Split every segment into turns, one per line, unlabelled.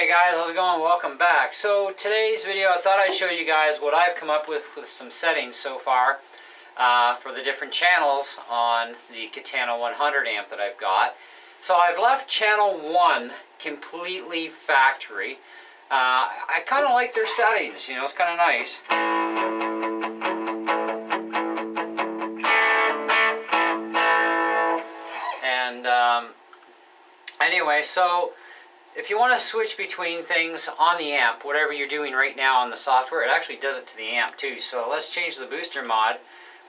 Hey guys, how's it going? Welcome back. So today's video, I thought I'd show you guys what I've come up with some settings so far for the different channels on the Katana 100 amp that I've got. So I've left channel 1 completely factory. I kind of like their settings, you know, it's kind of nice. And anyway, so if you want to switch between things on the amp, whatever you're doing right now on the software, it actually does it to the amp too. So let's change the booster mod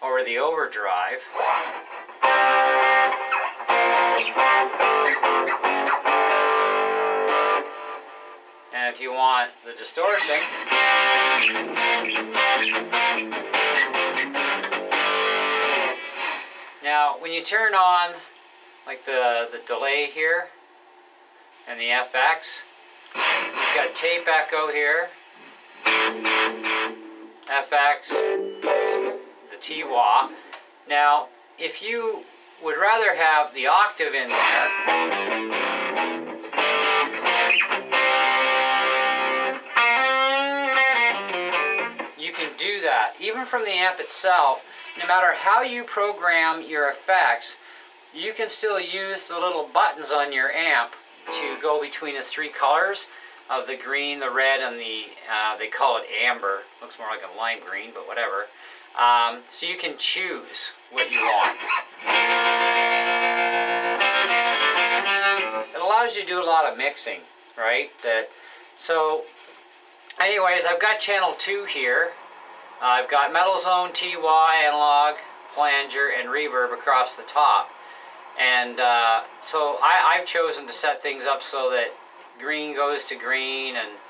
over the overdrive. And if you want the distortion, now when you turn on like the delay here and the FX, you've got tape echo here, FX, the T-wah. Now if you would rather have the octave in there, you can do that. Even from the amp itself, no matter how you program your effects, you can still use the little buttons on your amp to go between the three colors of the green, the red, and the, they call it amber. Looks more like a lime green, but whatever. So you can choose what you want. It allows you to do a lot of mixing, right? So anyways, I've got channel 2 here. I've got metal zone, T-wah, analog, flanger, and reverb across the top. And so I've chosen to set things up so that green goes to green and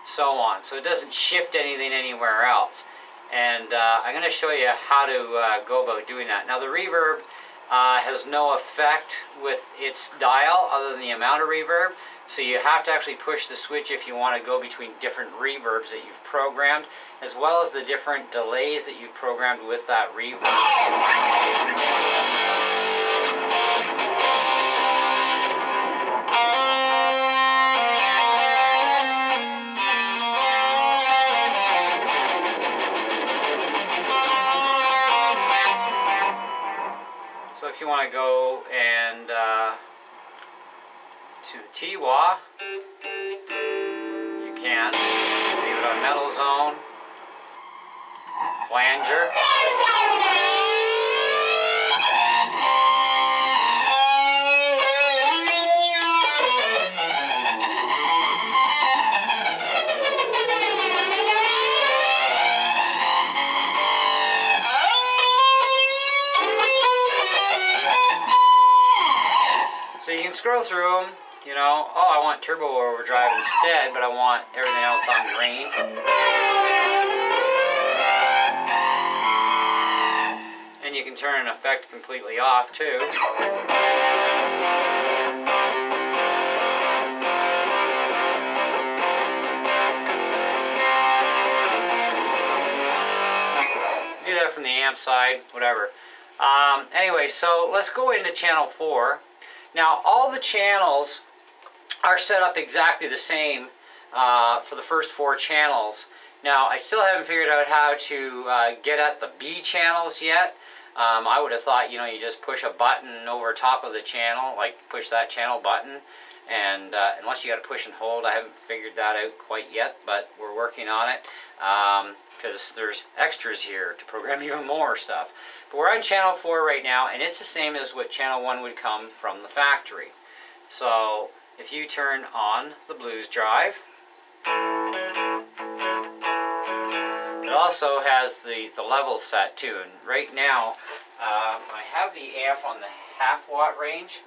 so on. So it doesn't shift anything anywhere else. And I'm going to show you how to go about doing that. Now the reverb has no effect with its dial other than the amount of reverb. So you have to actually push the switch if you want to go between different reverbs that you've programmed, as well as the different delays that you've programmed with that reverb. So if you want to go and to the T-wah, you can. Leave it on metal zone, flanger. So you can scroll through them, you know, oh, I want turbo overdrive instead, but I want everything else on green. And you can turn an effect completely off too. Do that from the amp side, whatever. Anyway, so let's go into channel 4. Now all the channels are set up exactly the same for the first 4 channels. Now I still haven't figured out how to get at the B channels yet. I would have thought, you know, you just push a button over top of the channel, like push that channel button, and unless you got to push and hold, I haven't figured that out quite yet, but we're working on it because there's extras here to program even more stuff. But we're on channel 4 right now, and it's the same as what channel 1 would come from the factory. So if you turn on the blues drive, it also has the level set too. And right now, I have the amp on the 1/2 watt range.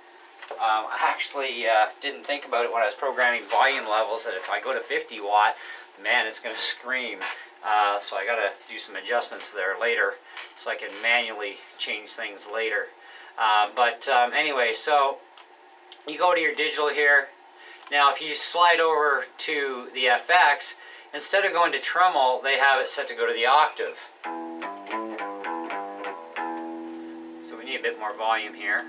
I actually didn't think about it when I was programming volume levels, that if I go to 50 watt, man, it's going to scream. So I got to do some adjustments there later, so I can manually change things later. Anyway, so you go to your digital here. Now if you slide over to the FX, instead of going to tremolo, they have it set to go to the octave. So we need a bit more volume here.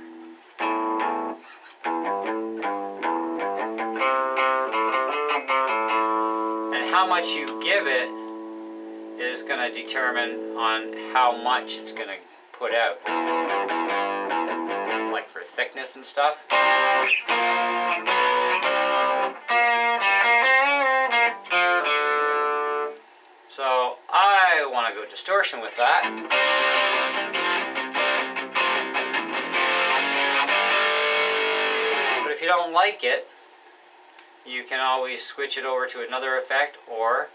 how much you give it is going to determine on how much it's going to put out. Like for thickness and stuff. So I want to go distortion with that. But if you don't like it, you can always switch it over to another effect, or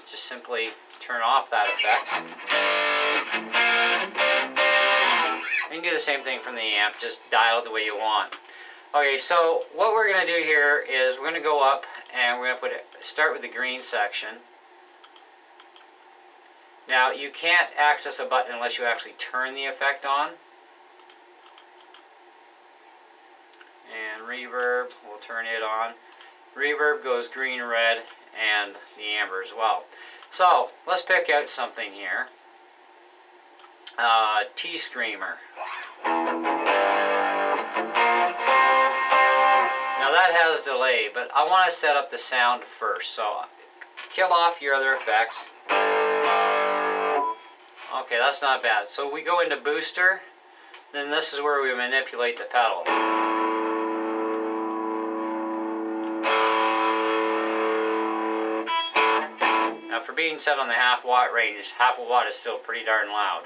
just simply turn off that effect. You can do the same thing from the amp, just dial it the way you want. Okay, so what we're going to do here is we're going to go up and we're going to start with the green section. Now you can't access a button unless you actually turn the effect on. And reverb, we'll turn it on. Reverb goes green, red, and the amber as well. So let's pick out something here. T-Screamer. Now that has delay, but I want to set up the sound first. So kill off your other effects. Okay, that's not bad. So we go into booster, then this is where we manipulate the pedal. Now for being set on the half-watt range, half a watt is still pretty darn loud.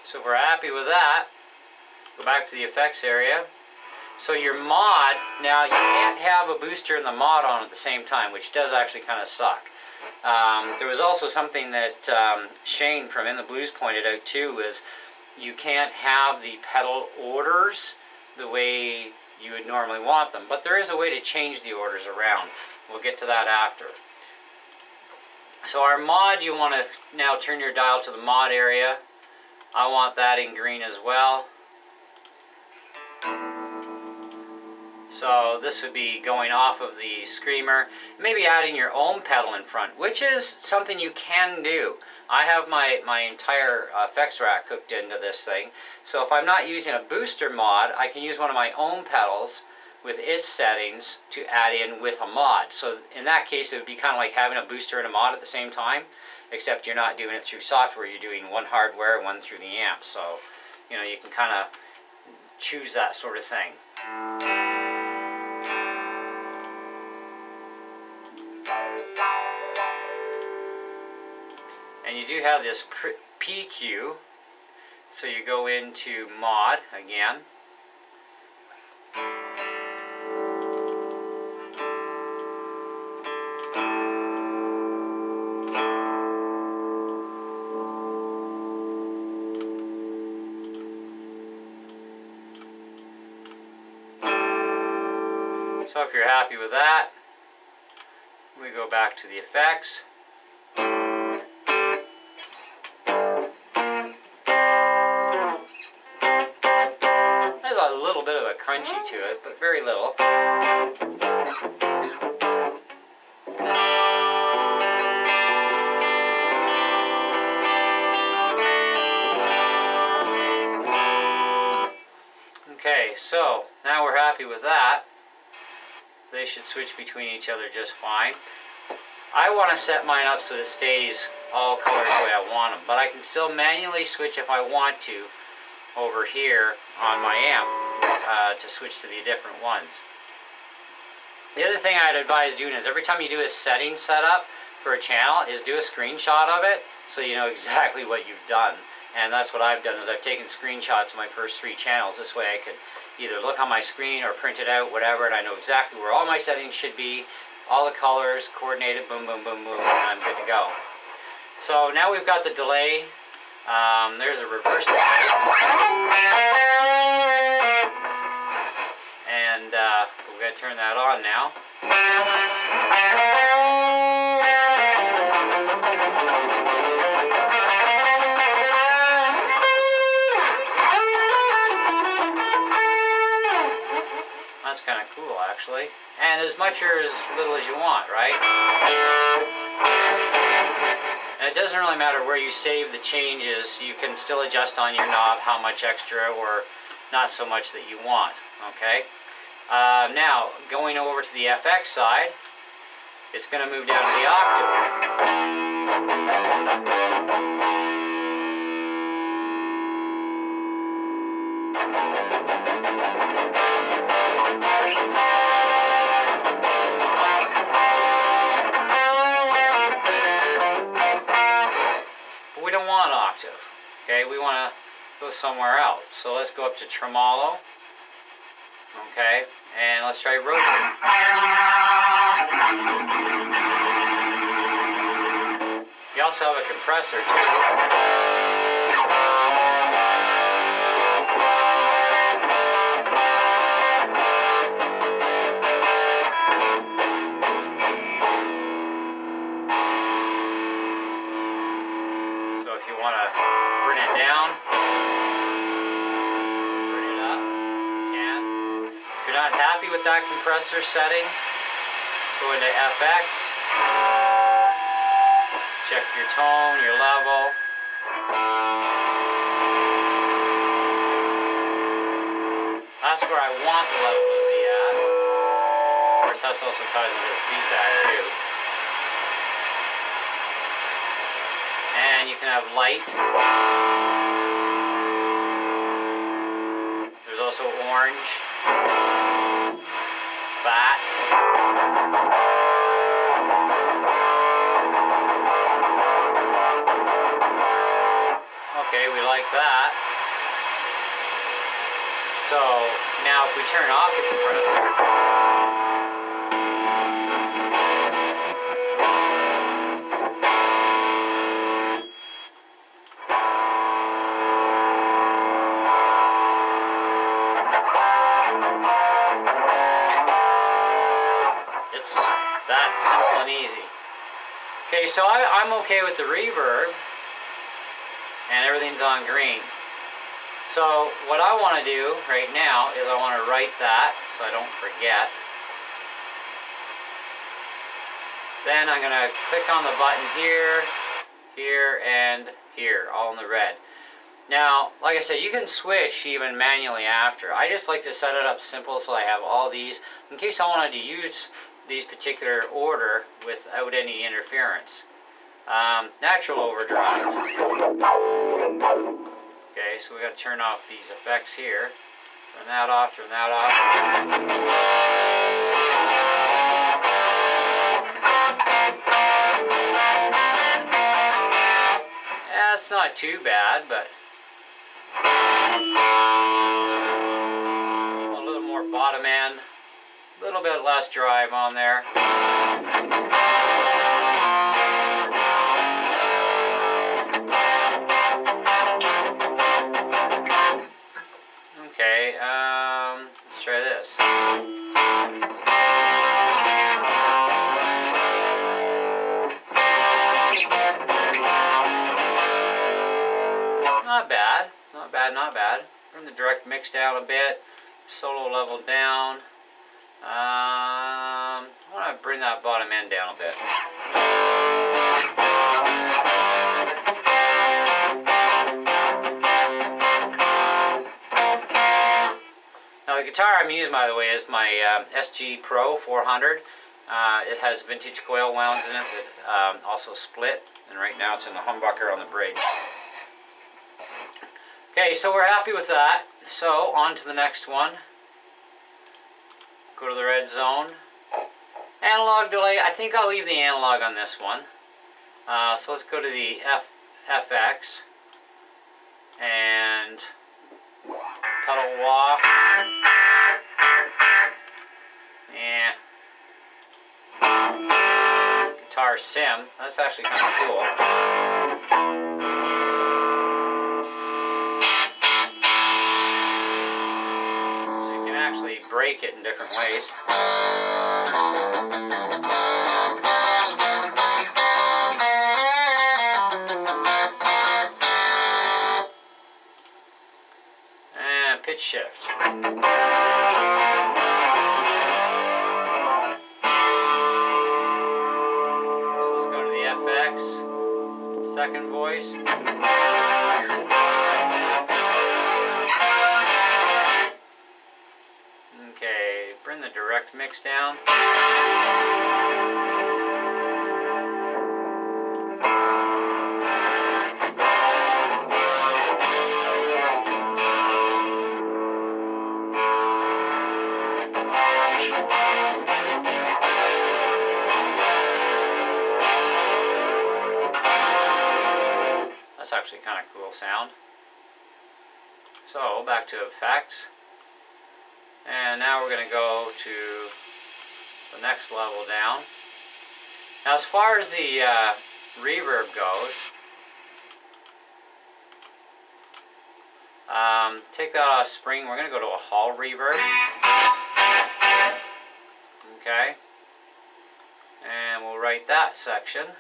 So if we're happy with that, go back to the effects area. So your mod, now you can't have a booster and the mod on at the same time, which does actually kind of suck. There was also something that Shane from In the Blues pointed out too, is you can't have the pedal orders the way you would normally want them. But there is a way to change the orders around. We'll get to that after. So our mod, you want to now turn your dial to the mod area. I want that in green as well. So this would be going off of the Screamer, maybe adding your own pedal in front, which is something you can do. I have my entire effects rack hooked into this thing. So if I'm not using a booster mod, I can use one of my own pedals with its settings to add in with a mod. So in that case, it would be kind of like having a booster and a mod at the same time, except you're not doing it through software, you're doing one hardware and one through the amp. So, you know, you can kind of choose that sort of thing. And you do have this PQ, so you go into mod again. So if you're happy with that, we go back to the effects. There's a little bit of a crunchy to it, but very little. Okay, so now we're happy with that. They should switch between each other just fine. I want to set mine up so that it stays all colors the way I want them, but I can still manually switch if I want to over here on my amp to switch to the different ones. The other thing I'd advise doing is every time you do a setting setup for a channel is do a screenshot of it so you know exactly what you've done. And that's what I've done, is I've taken screenshots of my first 3 channels. This way I could either look on my screen or print it out, whatever, and I know exactly where all my settings should be, all the colors, coordinated, boom, boom, boom, boom, and I'm good to go. So now we've got the delay. There's a reverse delay. And we're going to turn that on now. That's kind of cool, actually. And as much or as little as you want, right? And it doesn't really matter where you save the changes. You can still adjust on your knob how much extra or not so much that you want, okay? Now, going over to the FX side, it's going to move down to the octave. But we don't want octave, okay? We want to go somewhere else. So let's go up to tremolo, okay? And let's try rotate. You also have a compressor too. Want to bring it down, bring it up, you can. If you're not happy with that compressor setting, go into FX, check your tone, your level. That's where I want the level to be at. Of course, that's also causing a bit of feedback too. And you can have light. There's also orange, fat. Okay, we like that. So now if we turn off the compressor, it's that simple and easy. Okay, so I'm okay with the reverb, and everything's on green. So what I want to do right now is I want to write that so I don't forget. Then I'm going to click on the button here, here, and here, all in the red. Now, like I said, you can switch even manually after. I just like to set it up simple so I have all these in case I wanted to use these particular order without any interference. Natural overdrive. Okay, so we got to turn off these effects here. Turn that off, turn that off. Yeah, it's not too bad, but a little more bottom end, a little bit less drive on there. Okay, let's try this. Not bad, not bad, not bad. Bring the direct mix down a bit, solo level down. I want to bring that bottom end down a bit. Now the guitar I'm using, by the way, is my SG Pro 400. It has vintage coil wounds in it that also split, and right now it's in the humbucker on the bridge. Okay, so we're happy with that. So on to the next one. Go to the red zone. Analog delay. I think I'll leave the analog on this one. So let's go to the FX. and pedal wah. Yeah. Guitar sim. That's actually kind of cool. So you can actually break it in different ways. And pitch shift. Second voice. Okay, bring the direct mix down. That's actually kind of cool sound. So back to effects, and now we're going to go to the next level down. Now as far as the reverb goes, take that off spring. We're going to go to a hall reverb. Okay, and we'll write that section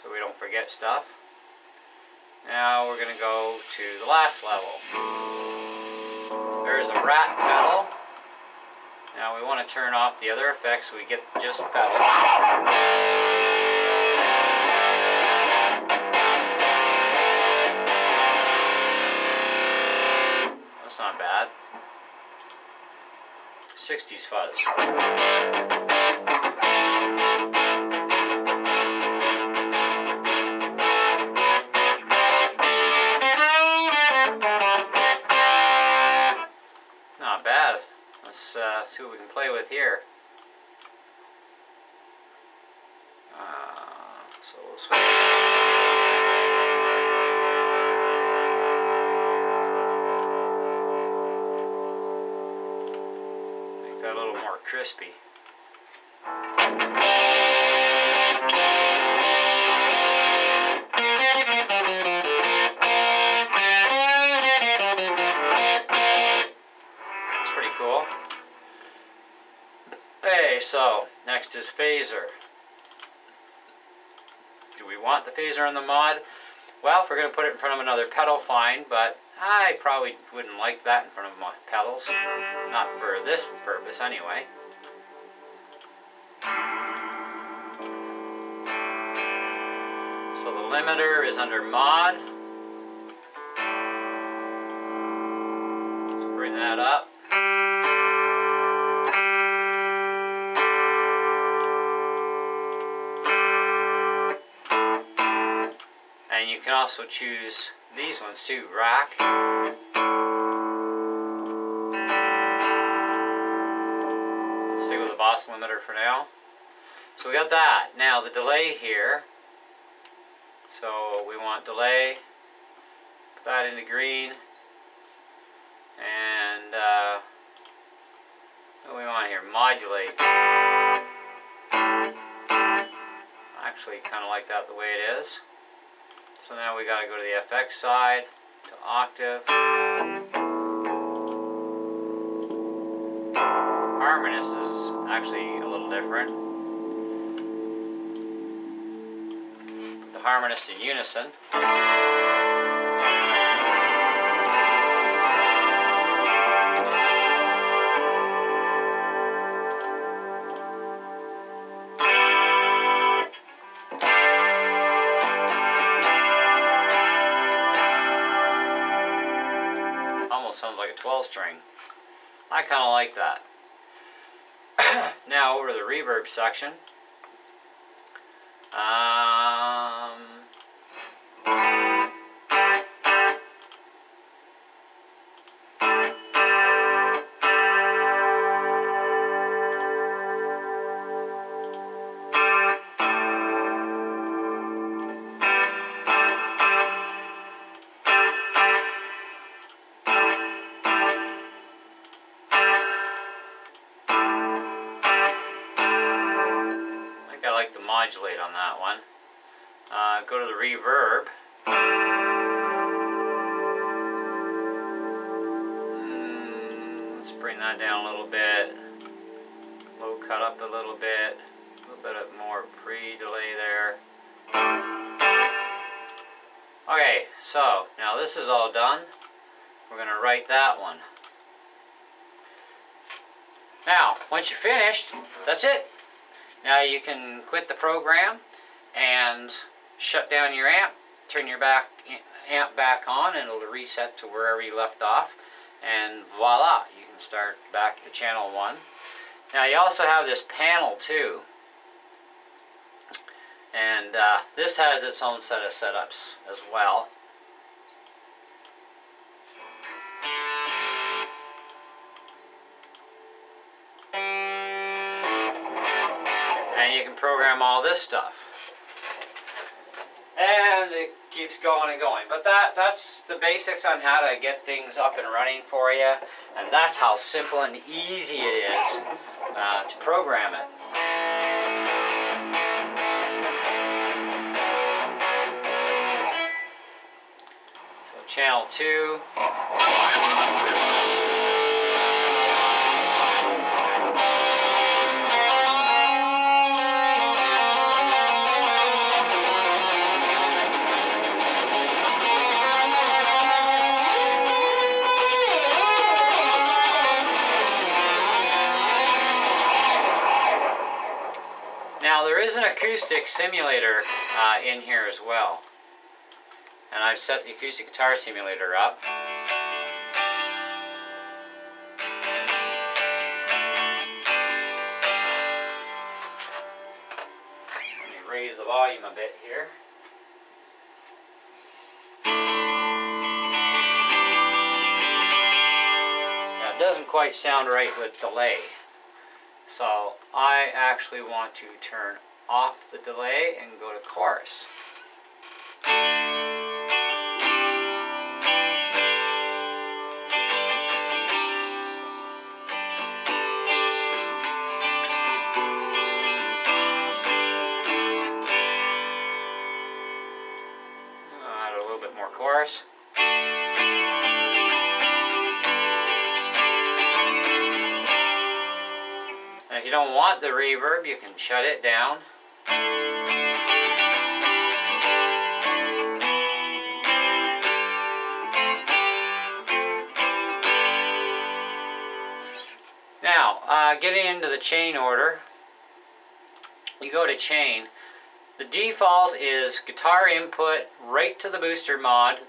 so we don't forget stuff. Now we're going to go to the last level. There's a rat pedal. Now we want to turn off the other effects so we get just the pedal. That's not bad. 60s fuzz. Not bad. Let's see what we can play with here. So we'll switch. Make that a little more crispy. Cool. Okay, so next is phaser. Do we want the phaser in the mod? Well, if we're going to put it in front of another pedal, fine, but I probably wouldn't like that in front of my pedals. Not for this purpose, anyway. So the limiter is under mod. Let's bring that up. And you can also choose these ones too, rack. Let's stick with the boss limiter for now. So we got that. Now the delay here. So we want delay. Put that into green. And what do we want here? Modulate. I actually kind of like that the way it is. So now we got to go to the FX side, to octave. Harmonious is actually a little different. Put the harmonious in unison. Sounds like a 12 string. I kind of like that. Now over to the reverb section. like the modulate on that one. Go to the reverb. Let's bring that down a little bit. Low cut up a little bit. A little bit of more pre-delay there. Okay, so now this is all done. We're going to write that one. Now, once you're finished, that's it. Now you can quit the program and shut down your amp, turn your amp back on, and it'll reset to wherever you left off. And voila, you can start back to channel 1. Now you also have this panel too. And this has its own set of setups as well. And you can program all this stuff. And it keeps going and going. But that's the basics on how to get things up and running for you. And that's how simple and easy it is to program it. So channel 2. Now there is an acoustic simulator in here as well, and I've set the acoustic guitar simulator up. Let me raise the volume a bit here. Now it doesn't quite sound right with delay. So I actually want to turn off the delay and go to chorus. Add a little bit more chorus. If you don't want the reverb, you can shut it down. Now, getting into the chain order, you go to chain. The default is guitar input right to the booster mod,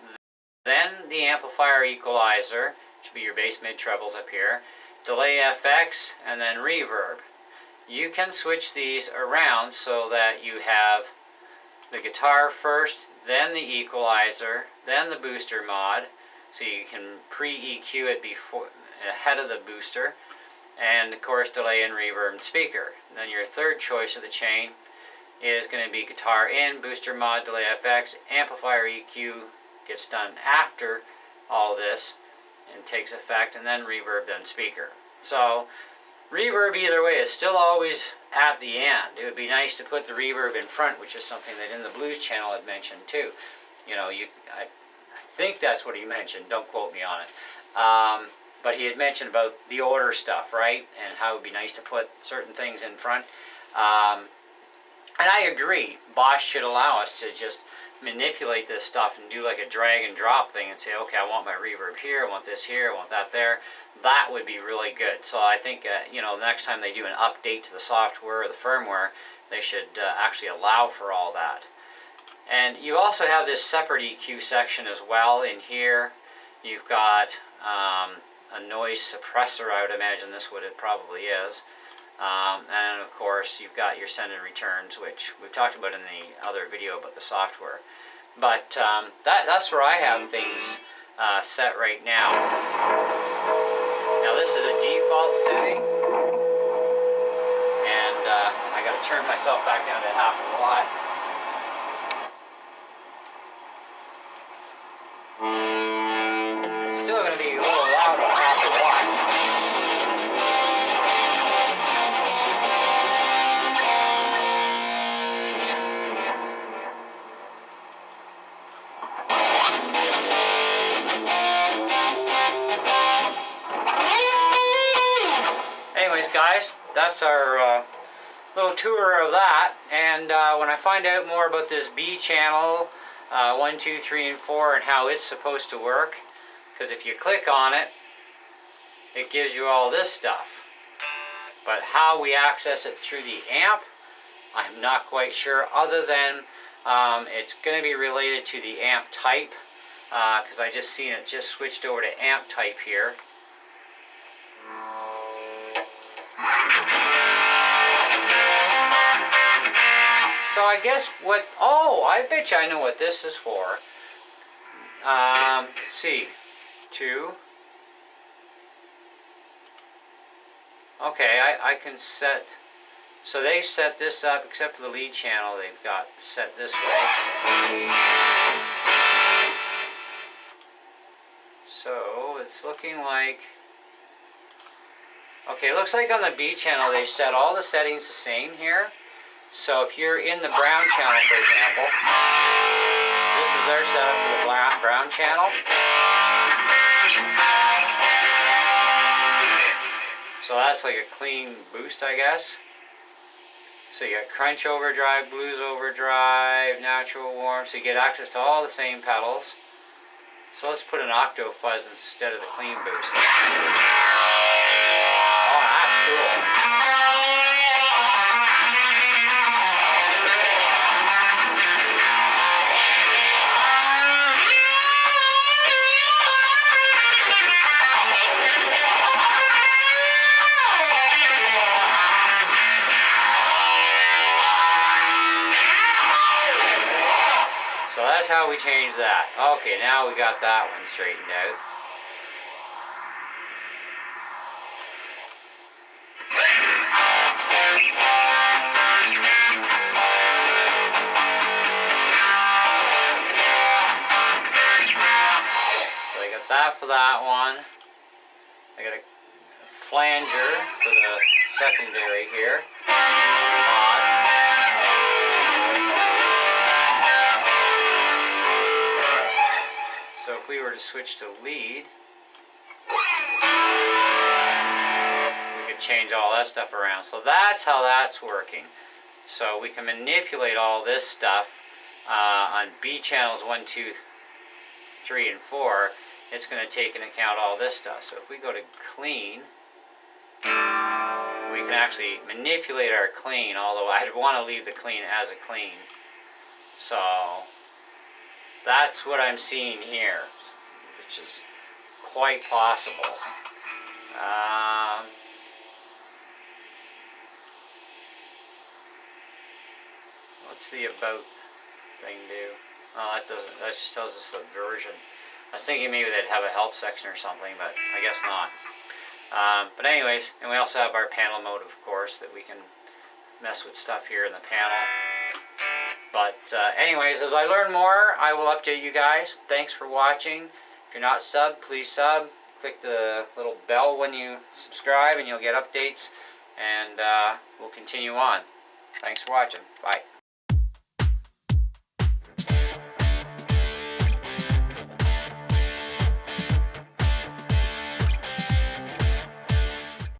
then the amplifier equalizer, which would be your bass, mid, trebles up here, delay FX, and then reverb. You can switch these around so that you have the guitar first, then the equalizer, then the booster mod, so you can pre-EQ it before, ahead of the booster, and of course delay and reverb and speaker. And then your third choice of the chain is going to be guitar in, booster mod, delay FX, amplifier EQ gets done after all this and takes effect, and then reverb, then speaker. So reverb either way is still always at the end. It would be nice to put the reverb in front, which is something that in the blues channel I'd mentioned too. You know, I think that's what he mentioned, don't quote me on it. But he had mentioned about the order stuff, right? And how it would be nice to put certain things in front. And I agree, Bosch should allow us to just manipulate this stuff and do like a drag and drop thing and say, okay, I want my reverb here, I want this here, I want that there. That would be really good. So I think, you know, next time they do an update to the software or the firmware, they should actually allow for all that. And you also have this separate EQ section as well in here. You've got a noise suppressor, I would imagine this what it probably is. And of course you've got your send and returns, which we've talked about in the other video about the software. But that's where I have things set right now. Now this is a default setting, and I got to turn myself back down to half a watt. It's still going to be a little loud on half a watt. guys, that's our little tour of that. And when I find out more about this B channel 1, 2, 3, and 4 and how it's supposed to work, because if you click on it, it gives you all this stuff. But how we access it through the amp, I'm not quite sure, other than it's going to be related to the amp type, because I just seen it just switched over to amp type here. So I guess what, oh, I bet you I know what this is for. Let's see, 2. Okay, I can set, so they set this up, except for the lead channel, they've got set this way. So it's looking like, okay, it looks like on the B channel they set all the settings the same here. So if you're in the brown channel, for example, this is their setup for the brown channel. So that's like a clean boost, I guess. So you got crunch overdrive, blues overdrive, natural warm, so you get access to all the same pedals. So let's put an octo fuzz instead of the clean boost. Oh, that's cool. So that's how we change that. Okay, now we got that one straightened out. So I got that for that one. I got a flanger for the secondary here. So if we were to switch to lead, we could change all that stuff around. So that's how that's working. So we can manipulate all this stuff on B channels 1, 2, 3, and 4. It's going to take into account all this stuff. So if we go to clean, we can actually manipulate our clean, although I'd want to leave the clean as a clean. So that's what I'm seeing here, which is quite possible. What's the about thing do? Oh, that doesn't. That just tells us the version. I was thinking maybe they'd have a help section or something, but I guess not. But anyways, and we also have our panel mode, of course, that we can mess with stuff here in the panel. But anyways, as I learn more, I will update you guys. Thanks for watching. If you're not subbed, please sub. Click the little bell when you subscribe and you'll get updates. And we'll continue on. Thanks for watching. Bye.